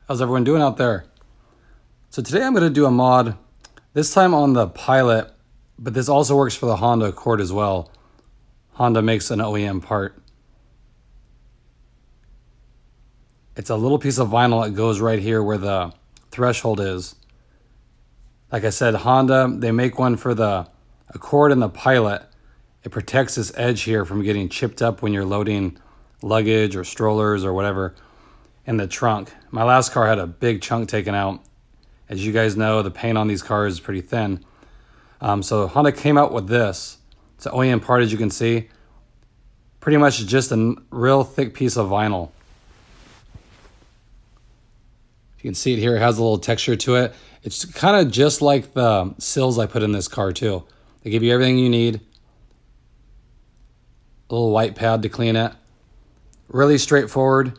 How's everyone doing out there? So today I'm going to do a mod, this time on the Pilot, but this also works for the Honda Accord as well. Honda makes an OEM part. It's a little piece of vinyl that goes right here where the threshold is. Like I said, Honda, they make one for the Accord and the Pilot. It protects this edge here from getting chipped up when you're loading luggage or strollers or whatever in the trunk. My last car had a big chunk taken out. As you guys know, the paint on these cars is pretty thin. So Honda came out with this. It's an OEM part, as you can see. Pretty much just a real thick piece of vinyl. You can see it here. It has a little texture to it. It's kind of just like the sills I put in this car too. They give you everything you need. A little white pad to clean it. Really straightforward.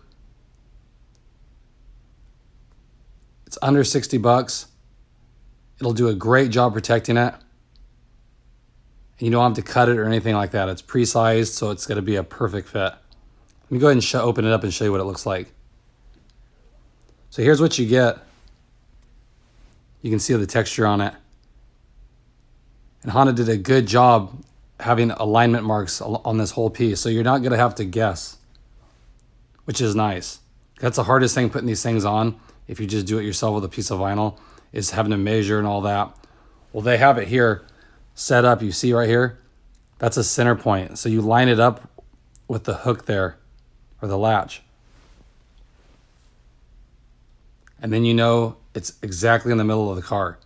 It's under 60 bucks. It'll do a great job protecting it. And you don't have to cut it or anything like that. It's pre-sized, so it's going to be a perfect fit. Let me go ahead and open it up and show you what it looks like. So here's what you get. You can see the texture on it. And Honda did a good job having alignment marks on this whole piece, so you're not going to have to guess, which is nice. That's the hardest thing putting these things on, if you just do it yourself with a piece of vinyl, is having to measure and all that. Well, they have it here set up. You see right here? That's a center point. So you line it up with the hook there, or the latch. And then you know it's exactly in the middle of the car.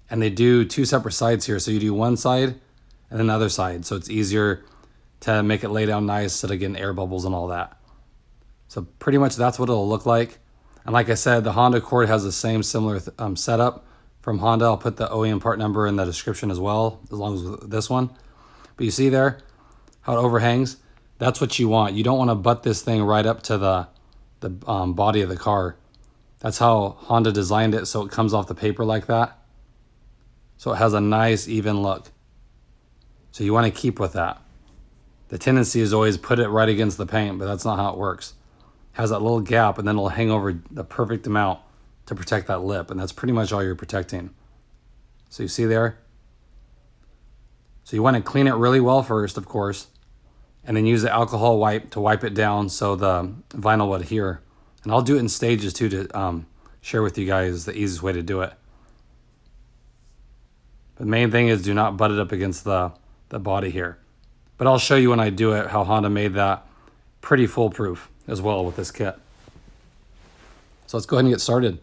And they do two separate sides here. So you do one side and then the other side. So it's easier to make it lay down nice instead of getting air bubbles and all that. So pretty much that's what it'll look like. And like I said, the Honda Accord has the same similar setup from Honda. I'll put the OEM part number in the description as well, as long as this one. But you see there how it overhangs? That's what you want. You don't want to butt this thing right up to the body of the car. That's how Honda designed it, so it comes off the paper like that. So it has a nice even look. So you want to keep with that. The tendency is always put it right against the paint, but that's not how it works. It has that little gap, and then it'll hang over the perfect amount to protect that lip, and that's pretty much all you're protecting. So you see there? So you want to clean it really well first, of course, and then use the alcohol wipe to wipe it down so the vinyl will adhere. And I'll do it in stages too to share with you guys the easiest way to do it. The main thing is do not butt it up against the body here. But I'll show you when I do it how Honda made that pretty foolproof as well with this kit. So let's go ahead and get started.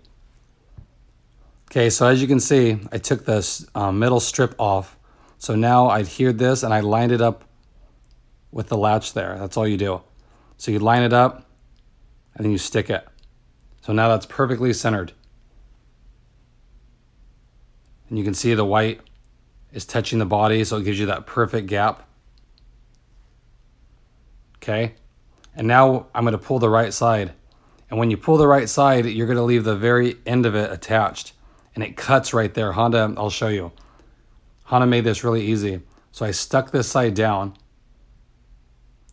Okay, so as you can see, I took this middle strip off. So now I adhered this and I lined it up with the latch there. That's all you do. So you line it up and then you stick it. So now that's perfectly centered. And you can see the white is touching the body, so it gives you that perfect gap. Okay, and now I'm going to pull the right side. And when you pull the right side, you're going to leave the very end of it attached. And it cuts right there. Honda, I'll show you. Honda made this really easy. So I stuck this side down.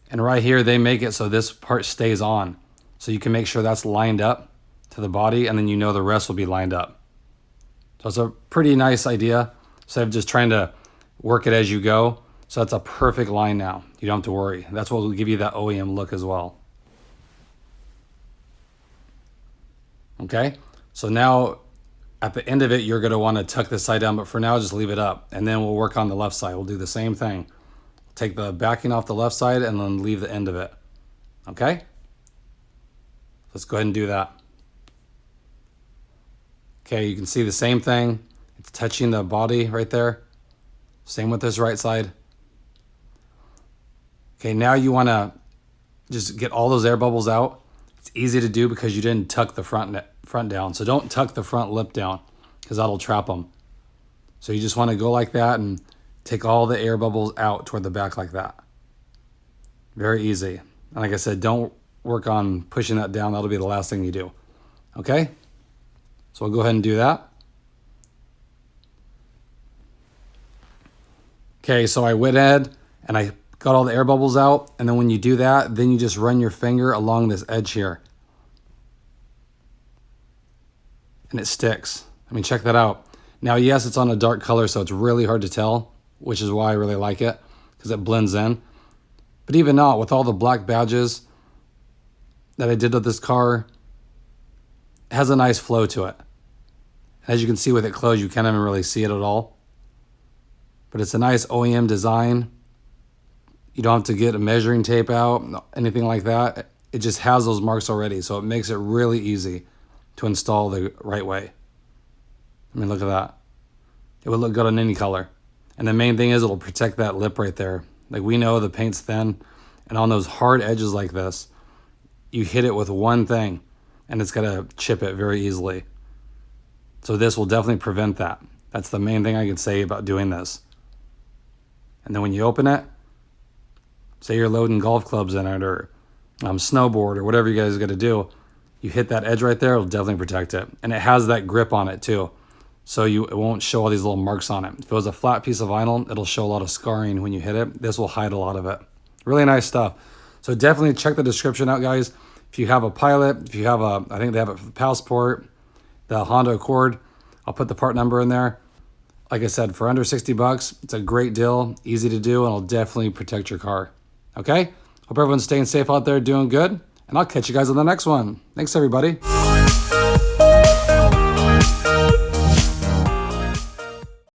And right here, they make it so this part stays on. So you can make sure that's lined up to the body, and then you know the rest will be lined up. So it's a pretty nice idea. Instead of just trying to work it as you go. So that's a perfect line now. You don't have to worry. That's what will give you that OEM look as well. Okay, so now at the end of it, you're going to want to tuck this side down, but for now, just leave it up. And then we'll work on the left side. We'll do the same thing. Take the backing off the left side and then leave the end of it. Okay? Let's go ahead and do that. Okay, you can see the same thing. It's touching the body right there. Same with this right side. Okay, now you want to just get all those air bubbles out. It's easy to do because you didn't tuck the front down. So don't tuck the front lip down because that'll trap them. So you just want to go like that and take all the air bubbles out toward the back like that. Very easy. And like I said, don't work on pushing that down. That'll be the last thing you do. Okay? So we'll go ahead and do that. Okay, so I went ahead and I got all the air bubbles out. And then when you do that, then you just run your finger along this edge here. and it sticks. I mean, check that out. Now, yes, it's on a dark color, so it's really hard to tell, which is why I really like it, because it blends in. But even not, with all the black badges that I did with this car, it has a nice flow to it. As you can see with it closed, you can't even really see it at all. But it's a nice OEM design. You don't have to get a measuring tape out, anything like that. It just has those marks already, so it makes it really easy to install the right way. I mean, look at that. It would look good on any color. And the main thing is it'll protect that lip right there. Like, we know the paint's thin, and on those hard edges like this, you hit it with one thing and it's gonna chip it very easily. So this will definitely prevent that. That's the main thing I can say about doing this. And then when you open it, say you're loading golf clubs in it or snowboard or whatever you guys got to do, you hit that edge right there, it'll definitely protect it. And it has that grip on it too, so it won't show all these little marks on it. If it was a flat piece of vinyl, it'll show a lot of scarring when you hit it. This will hide a lot of it. Really nice stuff. So definitely check the description out, guys. If you have a Pilot, if you have I think they have it for the Passport, the Honda Accord, I'll put the part number in there. Like I said, for under 60 bucks, it's a great deal, easy to do, and it'll definitely protect your car. Okay? Hope everyone's staying safe out there, doing good, and I'll catch you guys on the next one. Thanks, everybody.